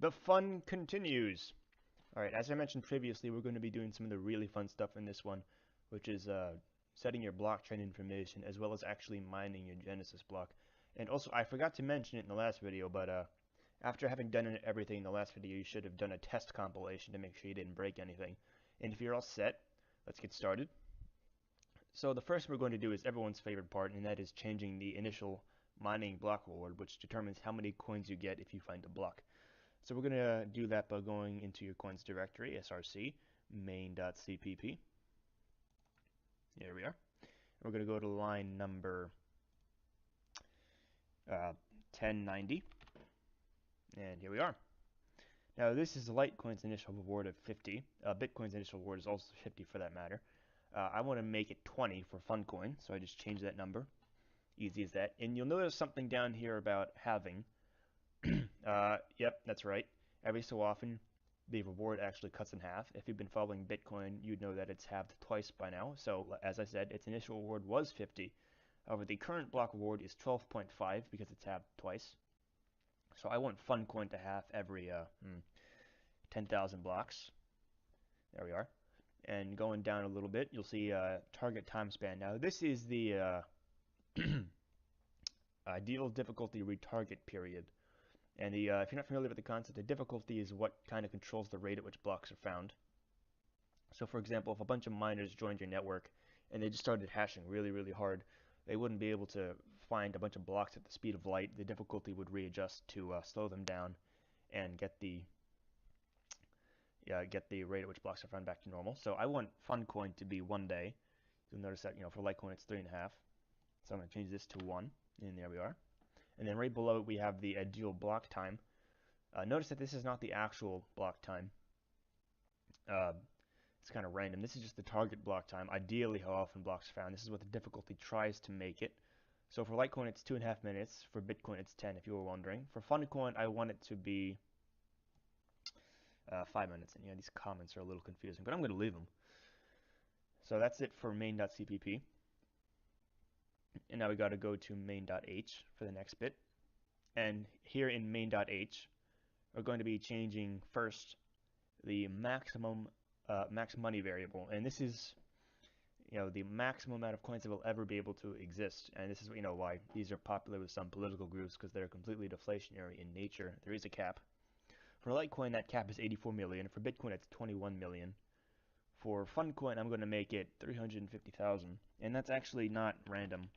The fun continues. All right, as I mentioned previously, we're going to be doing some of the really fun stuff in this one, which is setting your blockchain information as well as actually mining your Genesis block. And also, I forgot to mention it in the last video, but after having done everything in the last video, you should have done a test compilation to make sure you didn't break anything. And if you're all set, let's get started. So the first we're going to do is everyone's favorite part, and that is changing the initial mining block reward, which determines how many coins you get if you find a block. So we're going to do that by going into your coins directory, src, main.cpp. Here we are. We're going to go to line number 1090. And here we are. Now this is Litecoin's initial reward of 50. Bitcoin's initial reward is also 50 for that matter. I want to make it 20 for Funcoin, so I just changed that number. Easy as that. And you'll notice something down here about halving. Yep, that's right. Every so often, the reward actually cuts in half. If you've been following Bitcoin, you'd know that it's halved twice by now. So, as I said, its initial reward was 50. However, the current block reward is 12.5 because it's halved twice. So I want Funcoin to halve every 10,000 blocks. There we are. And going down a little bit, you'll see target time span. Now, this is the ideal difficulty retarget period. And if you're not familiar with the concept, the difficulty is what kind of controls the rate at which blocks are found. So for example, if a bunch of miners joined your network and they just started hashing really, really hard, they wouldn't be able to find a bunch of blocks at the speed of light. The difficulty would readjust to slow them down and get the rate at which blocks are found back to normal. So I want Funcoin to be 1 day. You'll notice that for Litecoin it's 3.5. So I'm going to change this to 1, and there we are. And then right below it we have the ideal block time. Notice that this is not the actual block time. It's kind of random. This is just the target block time. Ideally, how often blocks are found. This is what the difficulty tries to make it. So for Litecoin, it's 2.5 minutes. For Bitcoin, it's 10, if you were wondering. For Funcoin, I want it to be 5 minutes. And these comments are a little confusing, but I'm going to leave them. So that's it for main.cpp. And now we got to go to main.h for the next bit. And here in main.h, we're going to be changing first the maximum max money variable, and this is the maximum amount of coins that will ever be able to exist. And this is why these are popular with some political groups, because they're completely deflationary in nature. There is a cap. For Litecoin, that cap is 84 million. For Bitcoin, it's 21 million. For Funcoin, I'm going to make it 350,000, and that's actually not random.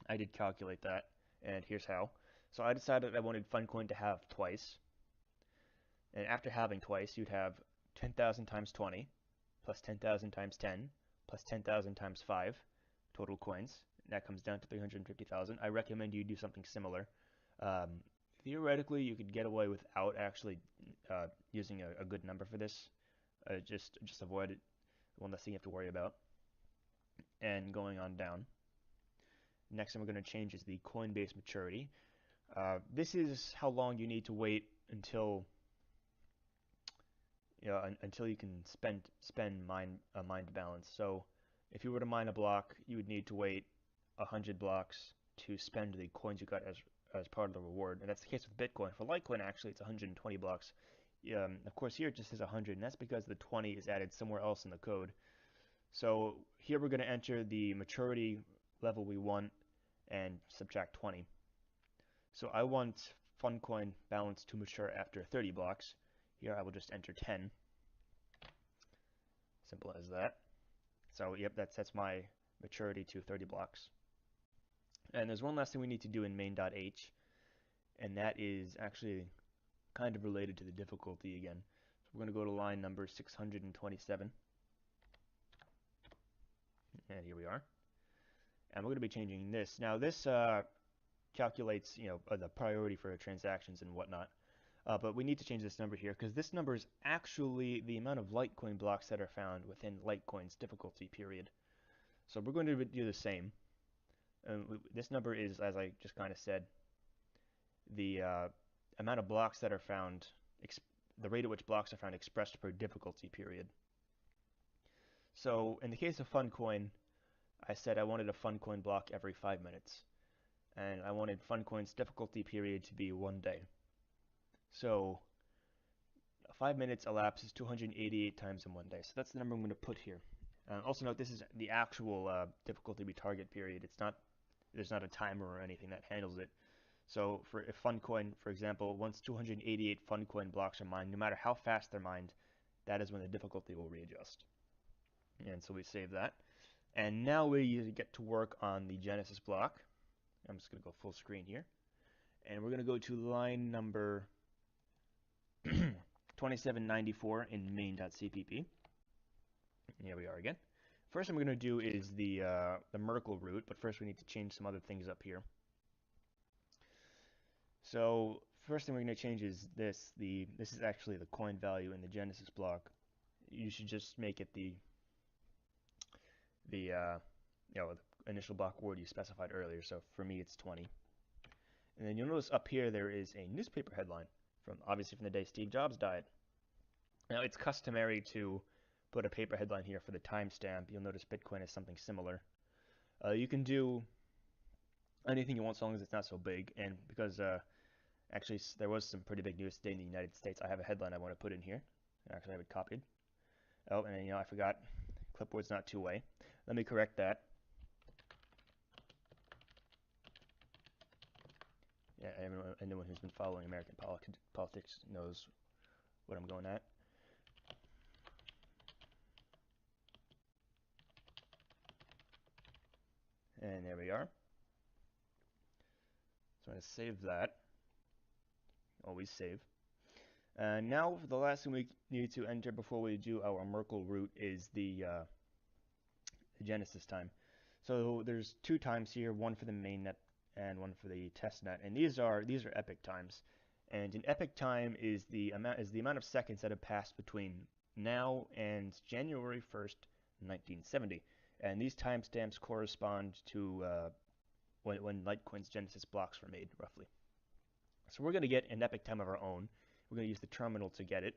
I did calculate that, and here's how. So I decided I wanted Funcoin to have twice, and after having twice, you'd have 10,000 times 20, plus 10,000 times 10, plus 10,000 times 5 total coins. And that comes down to 350,000. I recommend you do something similar. Theoretically, you could get away without actually using a good number for this. Just avoid it. One less thing you have to worry about. And going on down. Next thing we're going to change is the Coinbase maturity. This is how long you need to wait until until you can spend mined balance. So if you were to mine a block, you would need to wait 100 blocks to spend the coins you got as part of the reward, and that's the case with Bitcoin. For Litecoin, actually, it's 120 blocks. Of course, here it just says 100, and that's because the 20 is added somewhere else in the code. So here we're going to enter the maturity level we want and subtract 20. So I want Funcoin balance to mature after 30 blocks. Here I will just enter 10. Simple as that. So yep, that sets my maturity to 30 blocks. And there's one last thing we need to do in main.h, and that is actually kind of related to the difficulty again. So we're going to go to line number 627. And here we are. And we're going to be changing this. Now this calculates the priority for transactions and whatnot. But we need to change this number here, because this number is actually the amount of Litecoin blocks that are found within Litecoin's difficulty period. So we're going to do the same. This number is, as I just kind of said, the amount of blocks that are found, the rate at which blocks are found expressed per difficulty period. So in the case of Funcoin, I said I wanted a Funcoin block every 5 minutes. And I wanted Funcoin's difficulty period to be 1 day. So 5 minutes elapses 288 times in one day. So that's the number I'm going to put here. Also note this is the actual difficulty target period. There's not a timer or anything that handles it. So for if Funcoin, for example, once 288 Funcoin blocks are mined, no matter how fast they're mined, that is when the difficulty will readjust. And so we save that. And now we get to work on the Genesis block. I'm just going to go full screen here. And we're going to go to line number 2794 in main.cpp. Here we are again. First thing we're going to do is the Merkle root, but first we need to change some other things up here. So first thing we're going to change is this. This is actually the coin value in the Genesis block. You should just make it the initial block word you specified earlier. So for me, it's 20. And then you'll notice up here there is a newspaper headline obviously from the day Steve Jobs died. Now it's customary to put a paper headline here for the timestamp. You'll notice Bitcoin is something similar. You can do anything you want, so long as it's not so big. And because actually there was some pretty big news today in the United States, I have a headline I want to put in here. Actually, I have it copied. Oh, and I forgot. Clipboard's not two-way. Let me correct that. Yeah, anyone who's been following American politics knows what I'm going at. And there we are. So I'm going to save that. Always save. Now, the last thing we need to enter before we do our Merkle root is the Genesis time. So there's 2 times here, one for the mainnet and one for the testnet, and these are epic times. And an epic time is the amount of seconds that have passed between now and January 1st, 1970. And these timestamps correspond to when Litecoin's Genesis blocks were made, roughly. So we're going to get an epic time of our own. We're going to use the terminal to get it.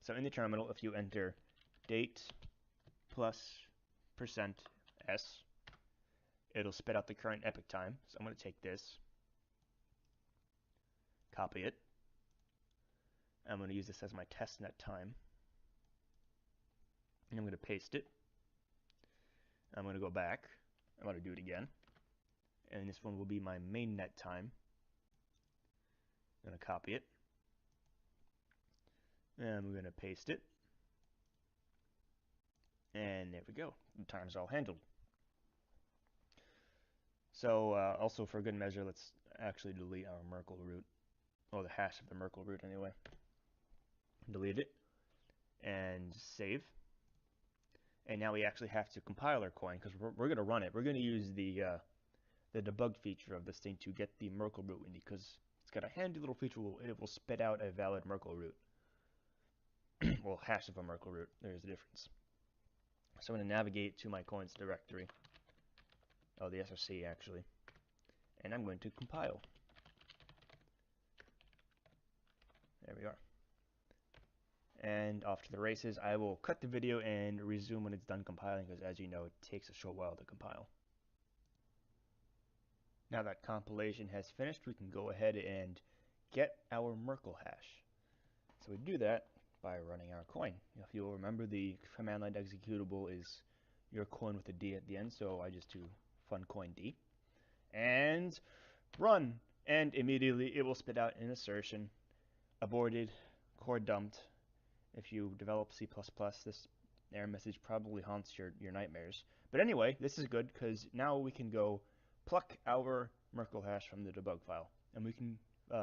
So in the terminal, if you enter date plus %s, it'll spit out the current epic time. So I'm going to take this, copy it. I'm going to use this as my testnet time. And I'm going to paste it. I'm going to go back. I'm going to do it again. And this one will be my mainnet time. I'm going to copy it. And we're going to paste it. And there we go. The time's all handled. So also for good measure, let's actually delete our Merkle root. Or the hash of the Merkle root anyway. Delete it. And save. And now we actually have to compile our coin because we're going to run it. We're going to use the debug feature of this thing to get the Merkle root we need, because it's got a handy little feature. It will spit out a valid Merkle root. Well, hash of a Merkle root. There's the difference. So I'm going to navigate to my coins directory. Oh, the SRC actually. And I'm going to compile. There we are. And off to the races. I will cut the video and resume when it's done compiling, because as you know, it takes a short while to compile. Now that compilation has finished, we can go ahead and get our Merkle hash. So we do that by running our coin. If you'll remember, the command line executable is your coin with a D at the end, so I just do funcoind and run, and immediately it will spit out an assertion: aborted, core dumped. If you develop C++, this error message probably haunts your nightmares. But anyway, this is good because now we can go pluck our Merkle hash from the debug file, and we can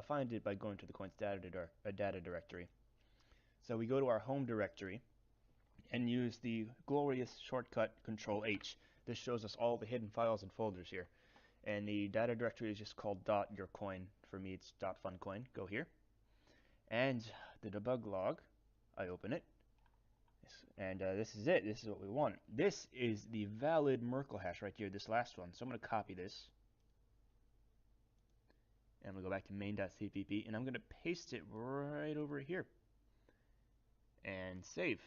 find it by going to the coin's data directory. So we go to our home directory and use the glorious shortcut Control-H. This shows us all the hidden files and folders here. And the data directory is just called .yourcoin. For me, it's .funcoin. Go here. And the debug log, I open it. And this is it. This is what we want. This is the valid Merkle hash right here, this last one. So I'm going to copy this. And I'm going to go back to main.cpp, and I'm going to paste it right over here. And save.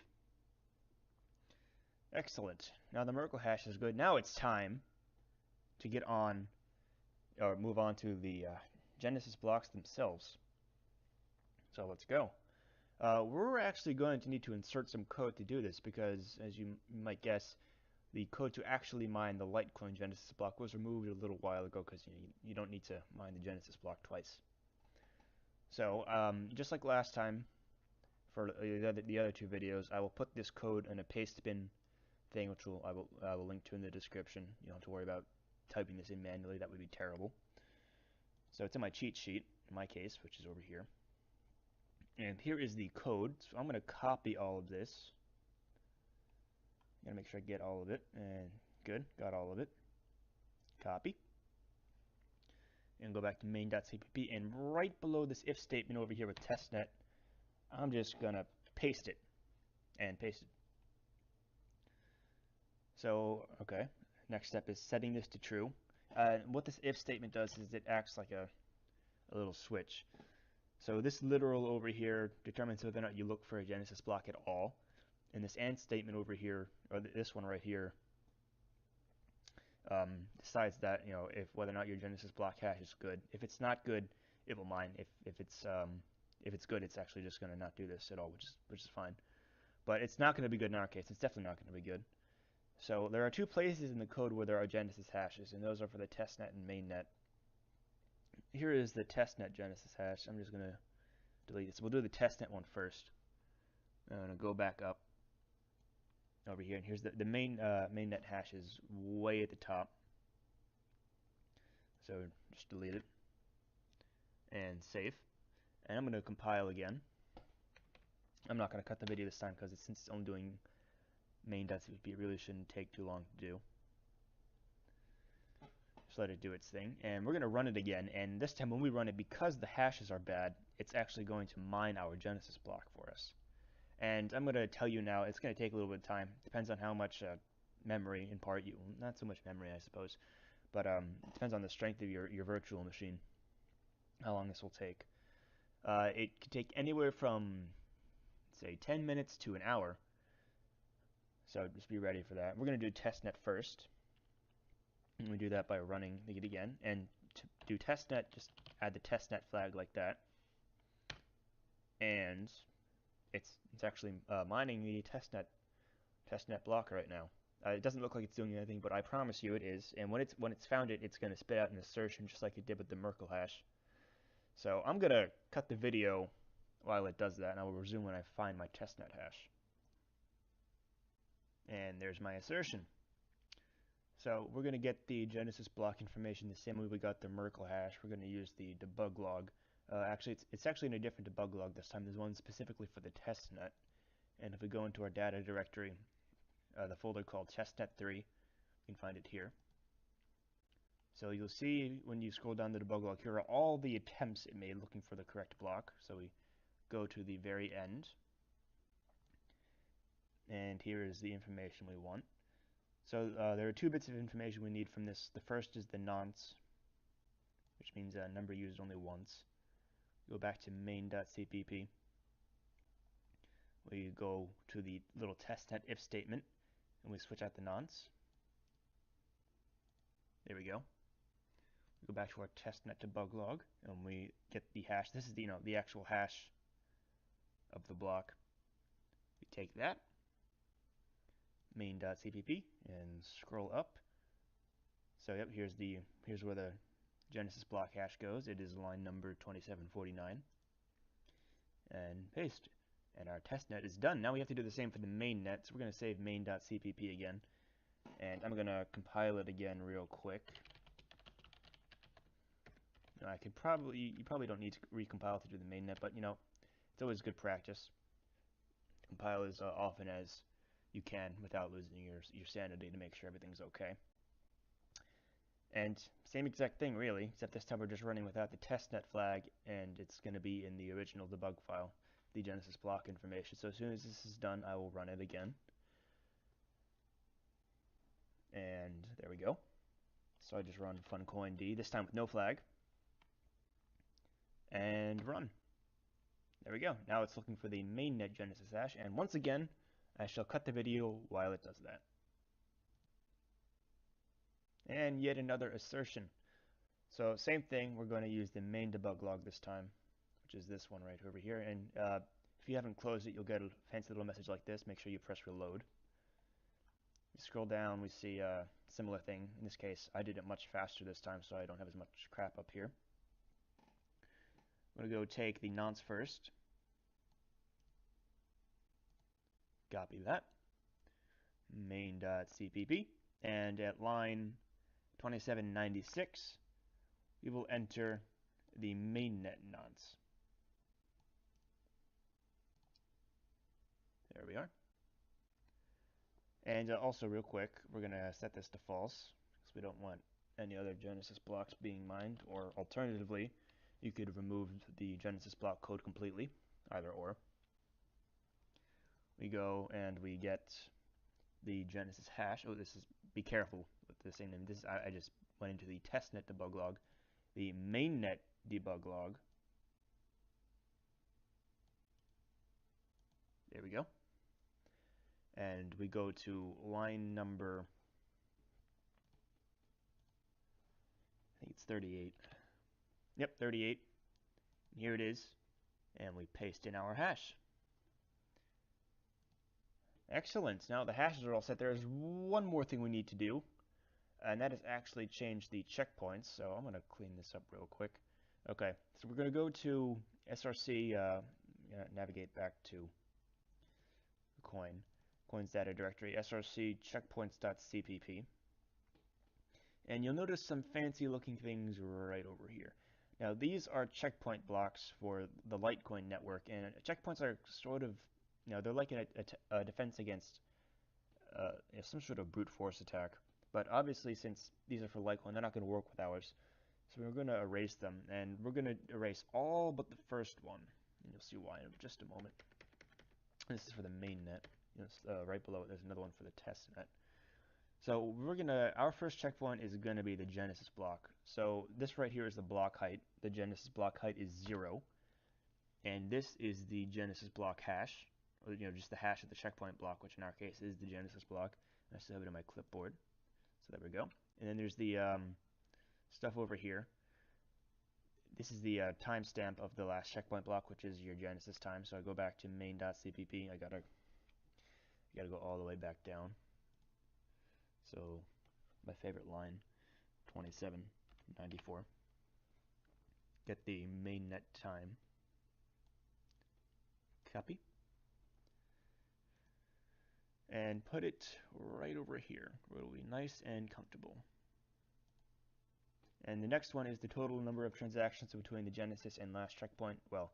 Excellent. Now the Merkle hash is good. Now it's time to get on, or move on to the Genesis blocks themselves. So let's go. We're actually going to need to insert some code to do this because, as you might guess, the code to actually mine the Litecoin Genesis block was removed a little while ago because you don't need to mine the Genesis block twice. So just like last time for the other two videos, I will put this code in a paste bin thing, which I will link to in the description. You don't have to worry about typing this in manually. That would be terrible. So it's in my cheat sheet, in my case, which is over here. And here is the code. So I'm going to copy all of this. Gotta make sure I get all of it. And good, got all of it. Copy. And go back to main.cpp. And right below this if statement over here with testnet, I'm just going to paste it. And paste it. So, okay. Next step is setting this to true. What this if statement does is it acts like a little switch. So this literal over here determines whether or not you look for a Genesis block at all. And this AND statement over here, or this one right here, decides that, you know, if whether or not your Genesis block hash is good. If it's not good, it will mine. If it's good, it's actually just going to not do this at all, which is fine. But it's not going to be good in our case. It's definitely not going to be good. So there are two places in the code where there are Genesis hashes, and those are for the testnet and mainnet. Here is the testnet Genesis hash. I'm just going to delete this. We'll do the testnet one first. I'm going to go back up over here, and here's the mainnet hash is way at the top. So just delete it and save. And I'm going to compile again. I'm not going to cut the video this time because since it's only doing main.cpp, it really shouldn't take too long to do. Just let it do its thing. And we're going to run it again. And this time when we run it, because the hashes are bad, it's actually going to mine our Genesis block for us. And I'm going to tell you now, it's going to take a little bit of time. Depends on how much memory, in part, not so much memory, I suppose, but it depends on the strength of your virtual machine, how long this will take. It could take anywhere from, say, 10 minutes to an hour. So just be ready for that. We're going to do testnet first. And we do that by running it again. And to do testnet, just add the testnet flag like that. And it's actually mining the testnet block right now. It doesn't look like it's doing anything, but I promise you it is. And when it's found it, it's going to spit out an assertion just like it did with the Merkle hash. So I'm going to cut the video while it does that, and I will resume when I find my testnet hash. And there's my assertion. So we're going to get the Genesis block information the same way we got the Merkle hash. We're going to use the debug log. Actually, it's actually in a different debug log this time. There's one specifically for the testnet. And if we go into our data directory, the folder called testnet3, you can find it here. So you'll see when you scroll down the debug log, here are all the attempts it made looking for the correct block. So we go to the very end, and here is the information we want. So there are two bits of information we need from this. The first is the nonce, which means number used only once. Go back to main.cpp. We go to the little testnet if statement, and we switch out the nonce. There we go. We go back to our testnet debug log, and we get the hash. This is the actual hash of the block. We take that, main.cpp, and scroll up. So yep, here's where the Genesis block hash goes. It is line number 2749. And paste. And our testnet is done. Now we have to do the same for the mainnet. So we're going to save main.cpp again. And I'm going to compile it again real quick. Now, you probably don't need to recompile to do the mainnet, but it's always good practice. Compile as often as you can without losing your sanity to make sure everything's okay. And same exact thing really, except this time we're just running without the testnet flag, and it's going to be in the original debug file, the Genesis block information. So as soon as this is done, I will run it again. And there we go. So I just run funcoind, this time with no flag. And run. There we go. Now it's looking for the mainnet Genesis hash, and once again, I shall cut the video while it does that. And yet another assertion. So same thing, we're going to use the main debug log this time, which is this one right over here. And If you haven't closed it, you'll get a fancy little message like this. Make sure you press reload. We scroll down, we see a similar thing. In this case, I did it much faster this time, so I don't have as much crap up here. I'm going to go take the nonce first. Copy that. Main.cpp. And at line 2796, we will enter the mainnet nonce. There we are. And also real quick, we're going to set this to false because we don't want any other Genesis blocks being mined, or alternatively, you could remove the Genesis block code completely, either or. We go and we get the Genesis hash. Oh, this is, be careful with the same name. This is, I just went into the testnet debug log, the mainnet debug log. There we go. And we go to line number, I think it's 38. Yep, 38. Here it is. And we paste in our hash. Excellent. Now the hashes are all set. There's one more thing we need to do, and that is actually change the checkpoints. So I'm going to clean this up real quick. Okay, so we're going to go to src, navigate back to coins data directory, src checkpoints.cpp. And you'll notice some fancy looking things right over here. Now these are checkpoint blocks for the Litecoin network, and checkpoints are sort of, they're like a defense against some sort of brute force attack. But obviously, since these are for Litecoin, they're not going to work with ours. So we're going to erase them, and we're going to erase all but the first one. And you'll see why in just a moment. This is for the mainnet. Right below it, there's another one for the testnet. So our first checkpoint is going to be the Genesis block. So this right here is the block height. The Genesis block height is 0. And this is the Genesis block hash, or just the hash of the checkpoint block, which in our case is the Genesis block. I still have it in my clipboard. So there we go. And then there's the stuff over here. This is the timestamp of the last checkpoint block, which is your Genesis time. So I go back to main.cpp. I gotta go all the way back down. So my favorite line, 2794. Get the mainnet time. Copy. And put it right over here, where it'll be nice and comfortable. And the next one is the total number of transactions between the Genesis and last checkpoint. Well,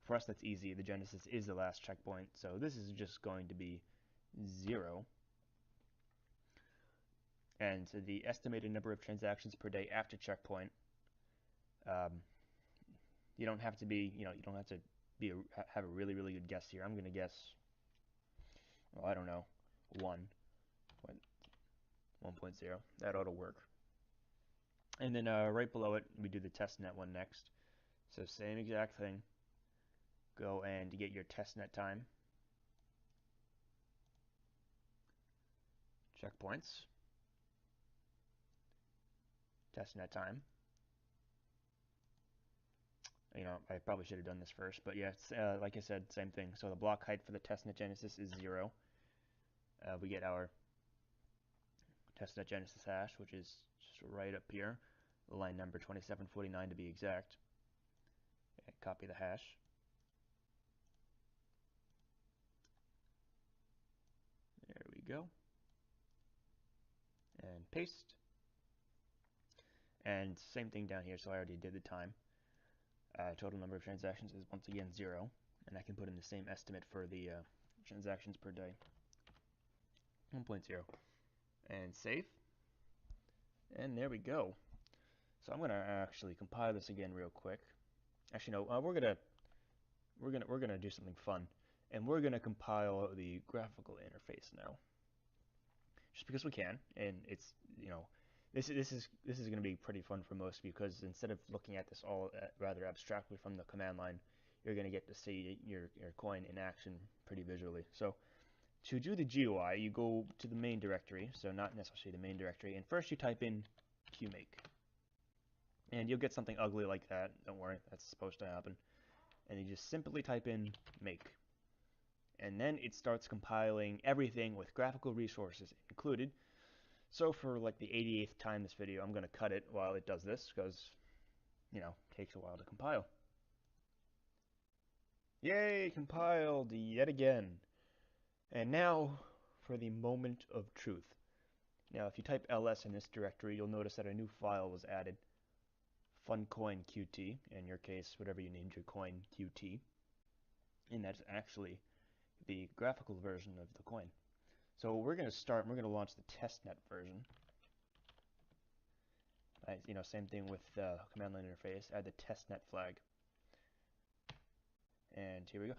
for us that's easy. The Genesis is the last checkpoint, so this is just going to be 0. And so the estimated number of transactions per day after checkpoint, you don't have to be, you don't have to have a really, really good guess here. I'm going to guess, well, I don't know, 1.0. That ought to work. And then right below it, we do the testnet one next. So same exact thing. Go and get your testnet time. Checkpoints. Testnet time. I probably should have done this first, but yeah, it's, like I said, same thing. So the block height for the testnet Genesis is 0. We get our testnet Genesis hash, which is just right up here, line number 2749 to be exact. And copy the hash. There we go. And paste. And same thing down here, so I already did the time. Total number of transactions is once again 0, and I can put in the same estimate for the transactions per day, 1.0, and save. And there we go. So I'm gonna actually compile this again real quick. Actually, no, we're gonna do something fun, and we're gonna compile the graphical interface now, just because we can, and it's this is going to be pretty fun for most, because instead of looking at this all rather abstractly from the command line, you're going to get to see your coin in action pretty visually. So to do the GUI, you go to the main directory, so not necessarily the main directory, and first you type in qmake. And you'll get something ugly like that. Don't worry, that's supposed to happen. And you just simply type in make. and then it starts compiling everything with graphical resources included. So for like the 88th time this video, I'm going to cut it while it does this because, you know, it takes a while to compile. Yay, compiled yet again. And now for the moment of truth. Now, if you type ls in this directory, you'll notice that a new file was added. Funcoin Qt, in your case, whatever you named your coin, Qt. And that's actually the graphical version of the coin. So we're going to launch the testnet version. Same thing with the command line interface, add the testnet flag. And here we go.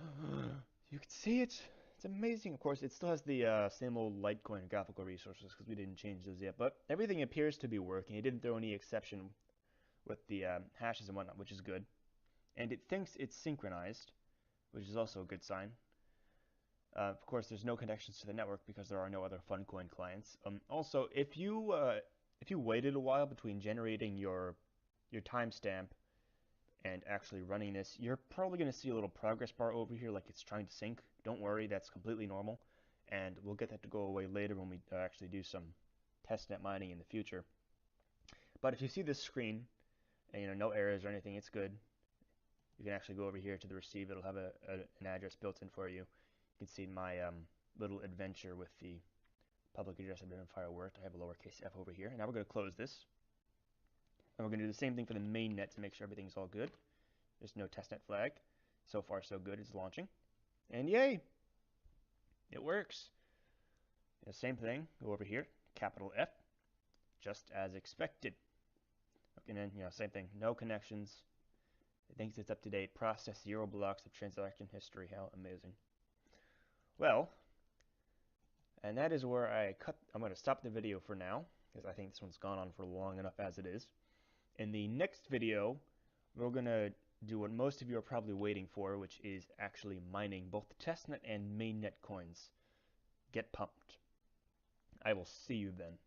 You can see it. It's amazing. Of course, it still has the same old Litecoin graphical resources because we didn't change those yet. But everything appears to be working. It didn't throw any exception with the hashes and whatnot, which is good. And it thinks it's synchronized, which is also a good sign. Of course, there's no connections to the network because there are no other Funcoin clients. Also, if you waited a while between generating your timestamp and actually running this, you're probably going to see a little progress bar over here like it's trying to sync. Don't worry, that's completely normal, and we'll get that to go away later when we actually do some testnet mining in the future. But if you see this screen, and no errors or anything, it's good. You can actually go over here to the receive. It'll have an address built in for you. You can see my little adventure with the public address identifier worked. I have a lowercase f over here. Now we're going to close this. And we're going to do the same thing for the mainnet to make sure everything's all good. There's no testnet flag. So far, so good. It's launching. And yay! It works. Same thing. Go over here. Capital F. Just as expected. Okay, and then, same thing. No connections. It thinks it's up to date. Process 0 blocks of transaction history. How amazing. Well, and that is where I'm going to stop the video for now, because I think this one's gone on for long enough as it is. In the next video, we're going to do what most of you are probably waiting for, which is actually mining both the testnet and mainnet coins. Get pumped. I will see you then.